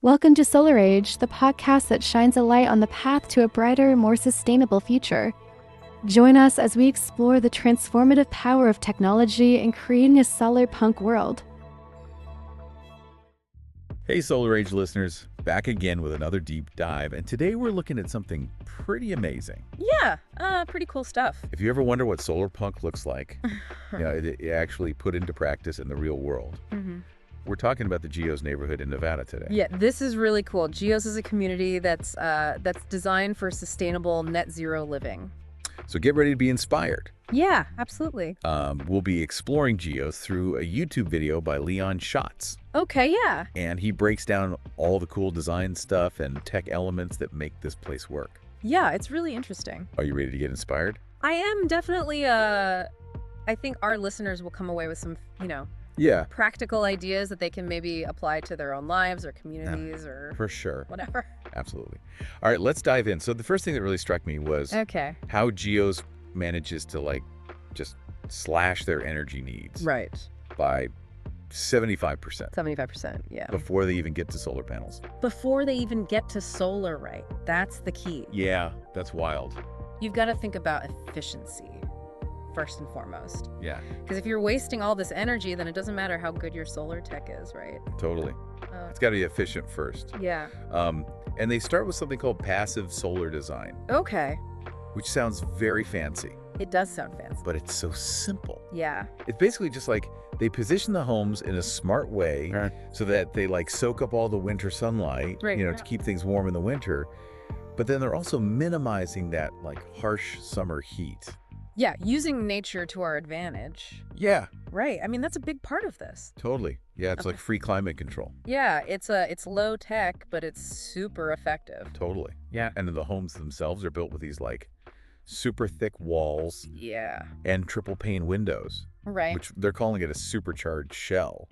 Welcome to Solar Age, the podcast that shines a light on the path to a brighter, more sustainable future. Join us as we explore the transformative power of technology in creating a solar punk world. Hey Solar Age listeners, back again with another deep dive, and today we're looking at something pretty amazing. Yeah, pretty cool stuff. If you ever wonder what solar punk looks like, it actually put into practice in the real world. We're talking about the Geos Neighborhood in Nevada today. Yeah, this is really cool. Geos is a community that's designed for sustainable net zero living. So get ready to be inspired. Yeah, absolutely. We'll be exploring Geos through a YouTube video by Leon Schatz. Okay, yeah. And he breaks down all the cool design stuff and tech elements that make this place work. Yeah, it's really interesting. Are you ready to get inspired? I am definitely, I think our listeners will come away with some, Yeah. practical ideas that they can maybe apply to their own lives or communities or For sure. whatever. Absolutely. All right, let's dive in. So the first thing that really struck me was Okay. how Geos manages to just slash their energy needs Right. by 75% 75%, yeah. before they even get to solar panels. Before they even get to solar, right? That's the key. Yeah, that's wild. You've got to think about efficiency first and foremost. Yeah, Because if you're wasting all this energy, then it doesn't matter how good your solar tech is, right? totally. It's got to be efficient first. Yeah. And they start with something called passive solar design, Okay. which sounds very fancy, It does sound fancy. but it's so simple. Yeah. It's basically just like they position the homes in a smart way so that they soak up all the winter sunlight, Right. to keep things warm in the winter. But then they're also minimizing that harsh summer heat. Yeah, using nature to our advantage. Yeah, Right. I mean, that's a big part of this. totally. Yeah, it's like free climate control. Yeah, it's low tech, but it's super effective. Totally. Yeah. And then the homes themselves are built with these super thick walls Yeah. and triple pane windows, Right. which they're calling it a supercharged shell,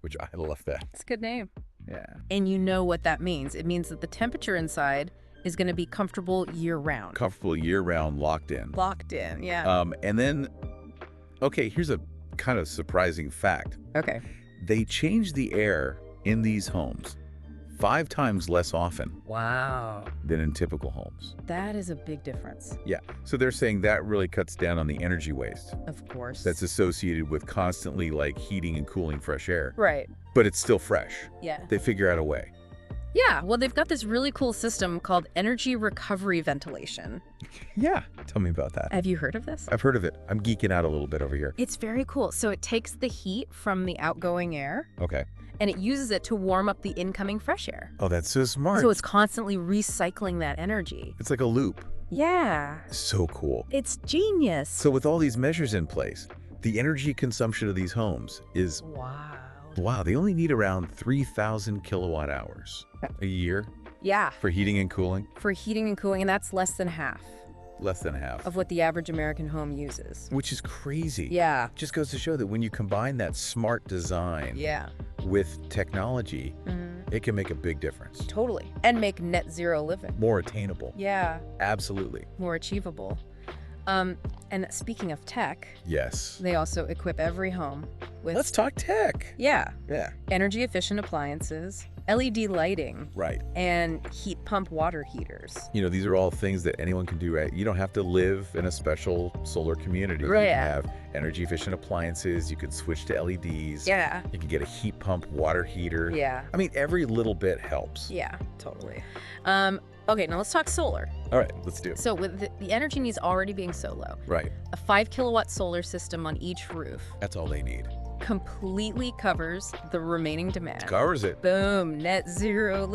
which I love that. It's a good name. Yeah. And you know what that means. It means that the temperature inside is going to be comfortable year round. Comfortable year round, locked in. Locked in. Yeah. And then, okay, here's a kind of surprising fact. Okay. They change the air in these homes 5 times less often Wow. than in typical homes. That is a big difference. Yeah, so they're saying that really cuts down on the energy waste Of course. that's associated with constantly heating and cooling fresh air. right. But it's still fresh. Yeah. They figure out a way. Yeah. Well, they've got this really cool system called energy recovery ventilation. Yeah, tell me about that. Have you heard of this? I've heard of it. I'm geeking out a little bit over here. It's very cool. So it takes the heat from the outgoing air Okay. and it uses it to warm up the incoming fresh air. Oh, that's so smart. So it's constantly recycling that energy. It's like a loop. Yeah. So cool. It's genius. So with all these measures in place, the energy consumption of these homes is, wow, they only need around 3,000 kilowatt hours a year Yeah. for heating and cooling. For heating and cooling, and that's less than half Less than half. of what the average American home uses. Which is crazy. Yeah. Just goes to show that when you combine that smart design Yeah. with technology, Mhm. it can make a big difference. Totally. And make net zero living. More attainable. Yeah. Absolutely. More achievable. And speaking of tech, Yes. they also equip every home with Let's talk tech. yeah, Yeah. energy efficient appliances, LED lighting, Right. and heat pump water heaters. These are all things that anyone can do, right? You don't have to live in a special solar community. Right. You can have energy efficient appliances. You can switch to LEDs. Yeah. You can get a heat pump water heater. Yeah. I mean, every little bit helps. Yeah, totally. Okay, now let's talk solar. All right, let's do it. So with the energy needs already being so low, Right. a 5 kilowatt solar system on each roof That's all they need. completely covers the remaining demand. Covers it. Boom, net zero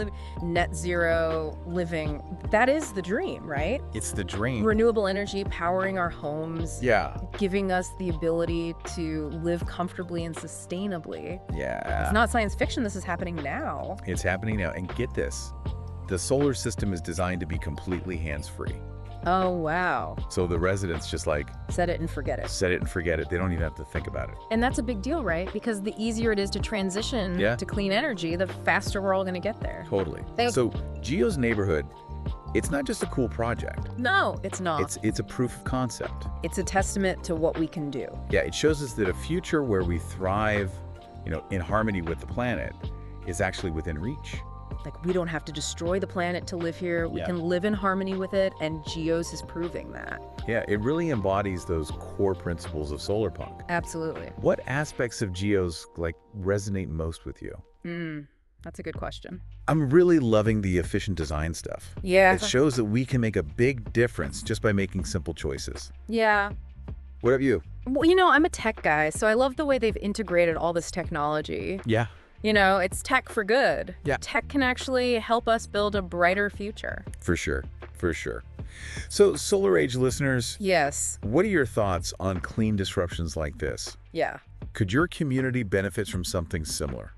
living. That is the dream, right? It's the dream. Renewable energy powering our homes, Yeah. giving us the ability to live comfortably and sustainably. Yeah. It's not science fiction, this is happening now. It's happening now. And get this, the solar system is designed to be completely hands-free. Oh, wow. So the residents just Set it and forget it. set it and forget it. They don't even have to think about it. And that's a big deal, right? Because the easier it is to transition Yeah. to clean energy, the faster we're all going to get there. Totally. Thank- So Geos Neighborhood, it's not just a cool project. No, it's not. It's a proof of concept. It's a testament to what we can do. Yeah, it shows us that a future where we thrive, in harmony with the planet is actually within reach. Like, we don't have to destroy the planet to live here. We Yeah. can live in harmony with it, and Geos is proving that. Yeah, it really embodies those core principles of solar punk. Absolutely. What aspects of Geos resonate most with you? That's a good question. I'm really loving the efficient design stuff. Yeah. It shows that we can make a big difference just by making simple choices. Yeah. What about you? Well, I'm a tech guy, so I love the way they've integrated all this technology. Yeah. It's tech for good. Yeah. Tech can actually help us build a brighter future. For sure. For sure. So, Solar Age listeners, Yes. what are your thoughts on clean disruptions like this? Yeah. Could your community benefit from something similar?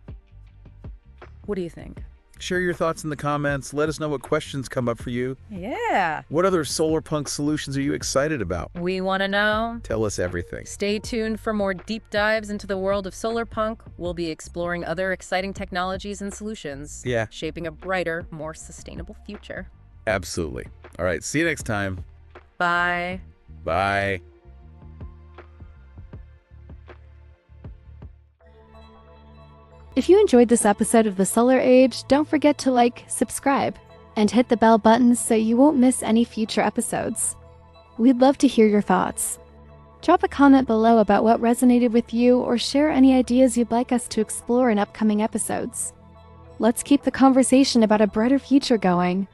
What do you think? Share your thoughts in the comments. Let us know what questions come up for you. Yeah. What other solar punk solutions are you excited about? We want to know. Tell us everything. Stay tuned for more deep dives into the world of solar punk. We'll be exploring other exciting technologies and solutions. Yeah. Shaping a brighter, more sustainable future. Absolutely. All right. See you next time. Bye. Bye. If you enjoyed this episode of The Solar Age, don't forget to like, subscribe, and hit the bell button so you won't miss any future episodes. We'd love to hear your thoughts. Drop a comment below about what resonated with you or share any ideas you'd like us to explore in upcoming episodes. Let's keep the conversation about a brighter future going.